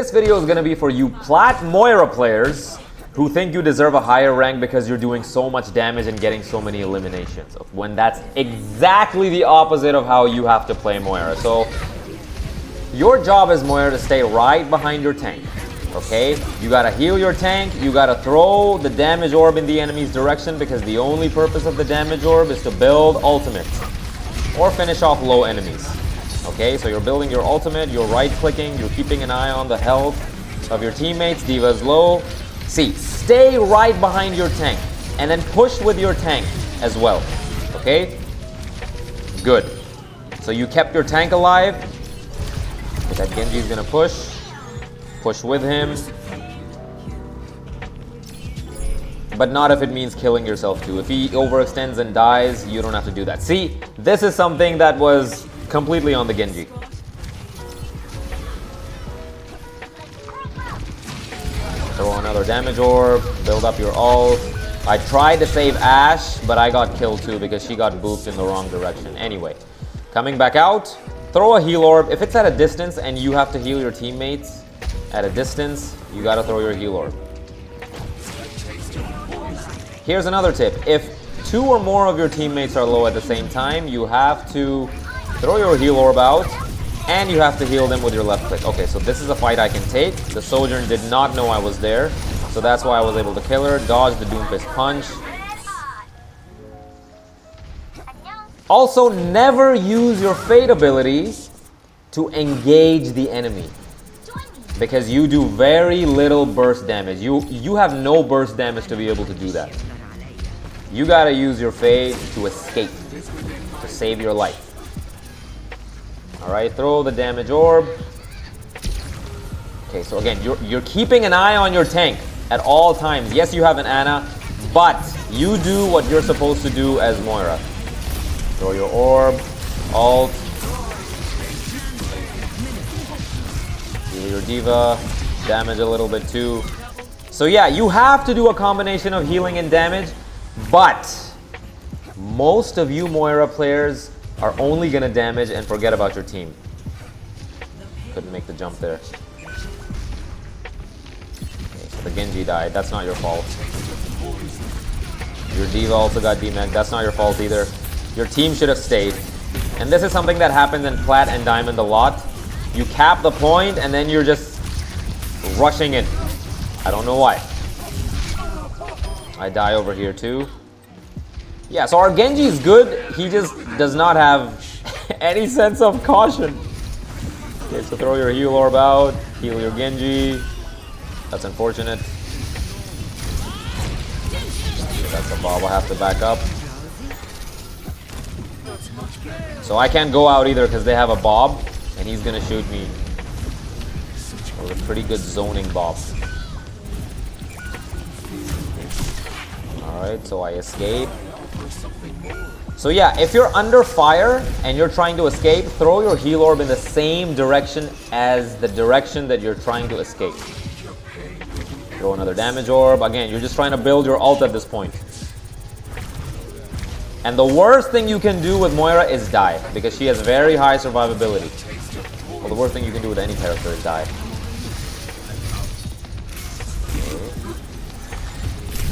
this video is going to be for you Plat Moira players who think you deserve a higher rank because you're doing so much damage and getting so many eliminations, when that's exactly the opposite of how you have to play Moira. So your job as Moira to stay right behind your tank. Okay, you gotta heal your tank, you gotta throw the damage orb in the enemy's direction, because the only purpose of the damage orb is to build ultimates or finish off low enemies. Okay, so you're building your ultimate, you're right clicking, you're keeping an eye on the health of your teammates. Diva's low. See, stay right behind your tank and then push with your tank as well. Okay, good. So you kept your tank alive. Okay, that Genji's gonna push with him, but not if it means killing yourself too. If he overextends and dies, you don't have to do that. See, this is something that was completely on the Genji. Throw another damage orb, build up your ult. I tried to save Ashe, but I got killed too because she got booped in the wrong direction. Anyway, coming back out, throw a heal orb. If it's at a distance and you have to heal your teammates at a distance, you gotta throw your heal orb. Here's another tip. If 2 or more of your teammates are low at the same time, you have to throw your heal orb out and you have to heal them with your left click. Okay, so this is a fight I can take. The Sojourn did not know I was there, so that's why I was able to kill her. Dodge the Doomfist punch. Also, never use your Fate ability to engage the enemy, because you do very little burst damage. You have no burst damage to be able to do that. You gotta use your Fate to escape, to save your life. Alright, throw the damage orb. Okay, so again, you're keeping an eye on your tank at all times. Yes, you have an Ana, but you do what you're supposed to do as Moira. Throw your orb, ult. Heal your Diva, damage a little bit too. So yeah, you have to do a combination of healing and damage, but most of you Moira players are only gonna damage and forget about your team. Couldn't make the jump there. Okay, so the Genji died. That's not your fault. Your Diva also got demag. That's not your fault either. Your team should have stayed. And this is something that happens in Plat and Diamond a lot. You cap the point and then you're just rushing in. I don't know why. I die over here too. Yeah, so our Genji is good. He just does not have any sense of caution. Okay, so throw your heal orb out. Heal your Genji. That's unfortunate. That's a Bob. I'll have to back up. So I can't go out either because they have a Bob. And he's gonna shoot me with a pretty good zoning Bob. Alright, so I escape. So yeah, if you're under fire and you're trying to escape, throw your heal orb in the same direction as the direction that you're trying to escape. Throw another damage orb. Again, you're just trying to build your ult at this point. And the worst thing you can do with Moira is die, because she has very high survivability. Well, the worst thing you can do with any character is die.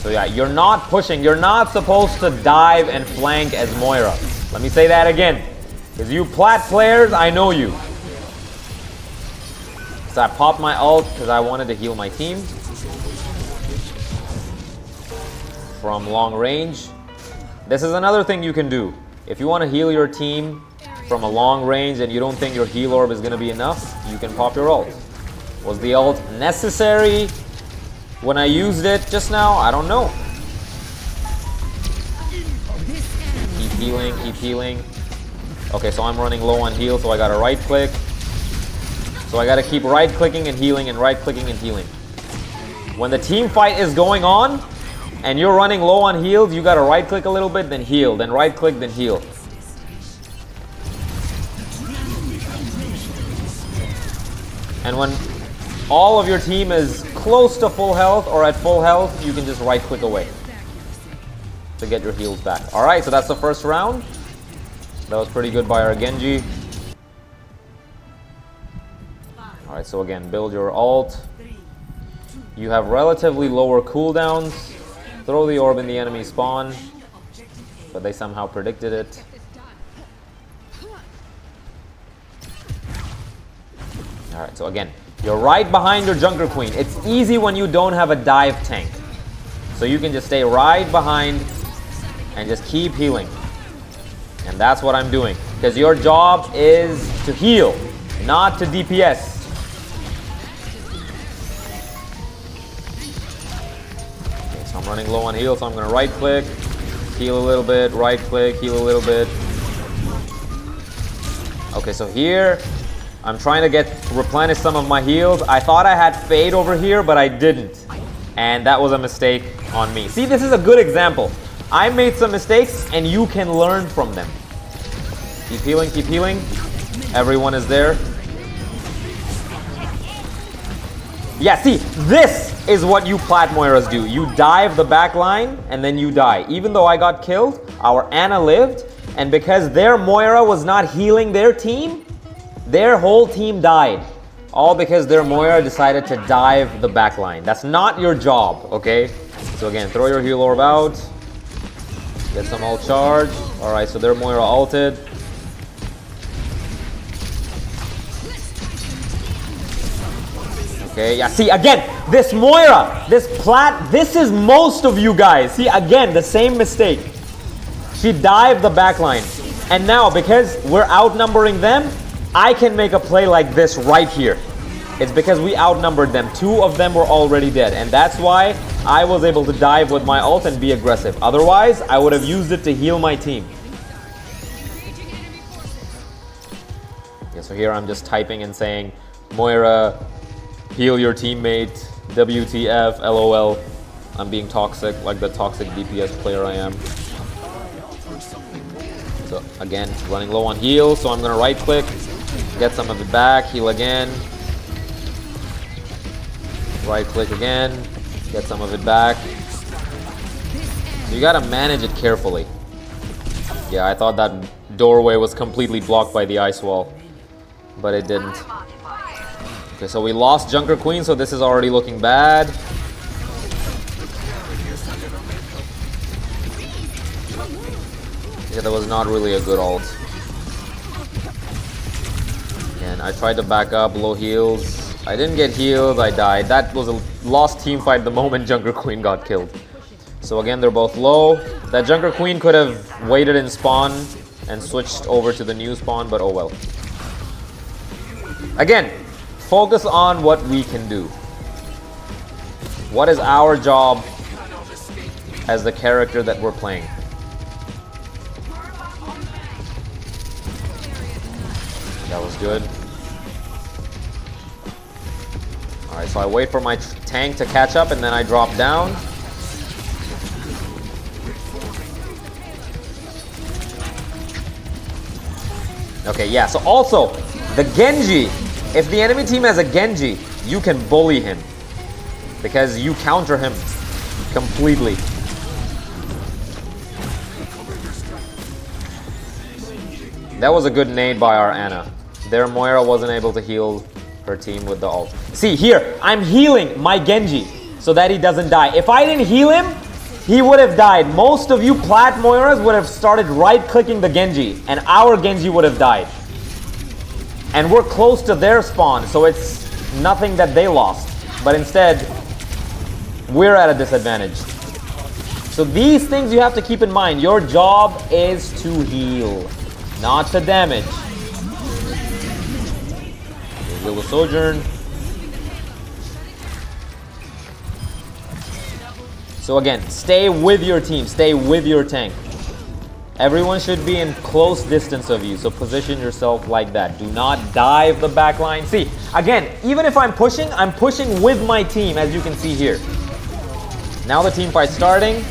So yeah, you're not pushing. You're not supposed to dive and flank as Moira. Let me say that again. Because you Plat players, I know you. So I popped my ult because I wanted to heal my team from long range. This is another thing you can do. If you want to heal your team from a long range and you don't think your heal orb is going to be enough, you can pop your ult. Was the ult necessary when I used it just now? I don't know. Keep healing, keep healing. Okay, so I'm running low on heal, so I got to right click. So I got to keep right clicking and healing and right clicking and healing. When the team fight is going on and you're running low on heals, you got to right click a little bit, then heal, then right click, then heal. And when all of your team is close to full health or at full health, you can just right click away to get your heals back. Alright, so that's the first round. That was pretty good by our Genji. Alright, so again, build your ult. You have relatively lower cooldowns. Throw the orb in the enemy spawn. But they somehow predicted it. Alright, so again, you're right behind your Junker Queen. It's easy when you don't have a dive tank. So you can just stay right behind and just keep healing. And that's what I'm doing. Because your job is to heal, not to DPS. Okay, so I'm running low on heal, so I'm going to right click, heal a little bit, right click, heal a little bit. Okay, so here, I'm trying to replenish some of my heals. I thought I had Fade over here, but I didn't. And that was a mistake on me. See, this is a good example. I made some mistakes, and you can learn from them. Keep healing, keep healing. Everyone is there. Yeah, see, this is what you Plat Moiras do. You dive the back line, and then you die. Even though I got killed, our Ana lived, and because their Moira was not healing their team, their whole team died. All because their Moira decided to dive the back line. That's not your job, okay? So again, throw your heal orb out. Get some ult charge. Alright, so their Moira ulted. Okay, yeah, see, again, this Moira, this Plat, this is most of you guys. See, again, the same mistake. She dived the backline. And now, because we're outnumbering them, I can make a play like this right here. It's because we outnumbered them. 2 of them were already dead. And that's why I was able to dive with my ult and be aggressive. Otherwise, I would have used it to heal my team. Yeah, so here I'm just typing and saying, Moira, heal your teammate, WTF, LOL. I'm being toxic, like the toxic DPS player I am. So again, running low on heal, so I'm gonna right click, get some of it back, heal again. Right click again, get some of it back. So you gotta manage it carefully. Yeah, I thought that doorway was completely blocked by the ice wall, but it didn't. Okay, so we lost Junker Queen, so this is already looking bad. Yeah, that was not really a good ult. And I tried to back up, low heals. I didn't get healed, I died. That was a lost team fight the moment Junker Queen got killed. So again, they're both low. That Junker Queen could have waited in spawn and switched over to the new spawn, but oh well. Again, focus on what we can do. What is our job as the character that we're playing? That was good. Alright, so I wait for my tank to catch up and then I drop down. Okay, yeah, so also, the Genji. If the enemy team has a Genji, you can bully him. Because you counter him completely. That was a good nade by our Ana. Their Moira wasn't able to heal her team with the ult. See, here, I'm healing my Genji so that he doesn't die. If I didn't heal him, he would have died. Most of you Plat Moiras would have started right-clicking the Genji, and our Genji would have died. And we're close to their spawn, so it's nothing that they lost. But instead, we're at a disadvantage. So these things you have to keep in mind. Your job is to heal, not to damage. Heal the Sojourn. So again, stay with your team, stay with your tank. Everyone should be in close distance of you, so position yourself like that. Do not dive the back line. See, again, even if I'm pushing with my team, as you can see here. Now the team fight's starting.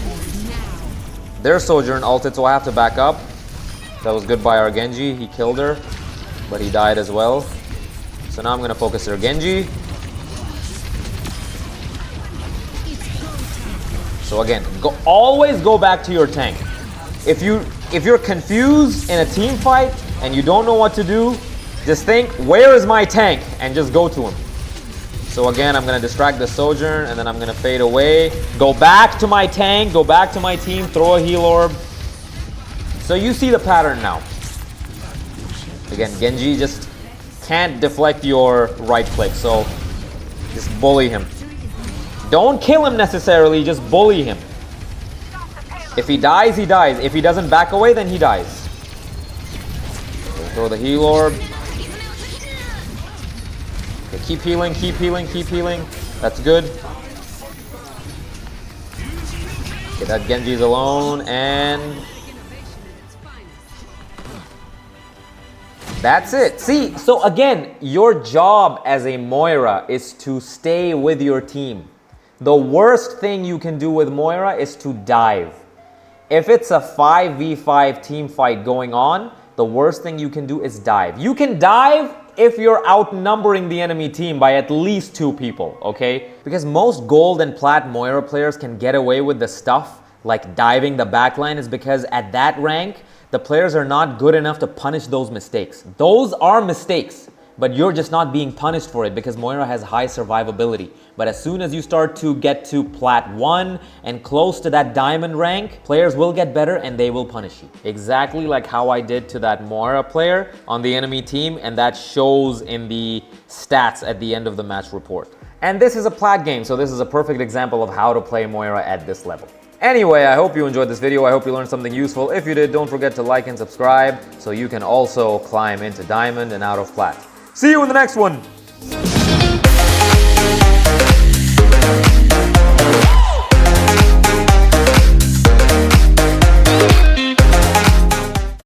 Their Sojourn ulted, so I have to back up. That was good by our Genji. He killed her, but he died as well. So now I'm going to focus their Genji. So again, always go back to your tank. If you're confused in a team fight and you don't know what to do, just think, where is my tank? And just go to him. So again, I'm going to distract the Sojourn, and then I'm going to fade away. Go back to my tank, go back to my team, throw a heal orb. So you see the pattern now. Again, Genji just can't deflect your right click, so just bully him. Don't kill him necessarily, just bully him. If he dies, he dies. If he doesn't back away, then he dies. So throw the heal orb. Okay, keep healing, keep healing, keep healing. That's good. Okay, that Genji's alone, and that's it. See, so again, your job as a Moira is to stay with your team. The worst thing you can do with Moira is to dive. If it's a 5v5 team fight going on, the worst thing you can do is dive. You can dive if you're outnumbering the enemy team by at least 2 people, okay? Because most gold and plat Moira players can get away with the stuff like diving the backline is because at that rank, the players are not good enough to punish those mistakes. Those are mistakes, but you're just not being punished for it because Moira has high survivability. But as soon as you start to get to Plat 1 and close to that diamond rank, players will get better and they will punish you. Exactly like how I did to that Moira player on the enemy team, and that shows in the stats at the end of the match report. And this is a Plat game, so this is a perfect example of how to play Moira at this level. Anyway, I hope you enjoyed this video. I hope you learned something useful. If you did, don't forget to like and subscribe so you can also climb into diamond and out of Plat. See you in the next one!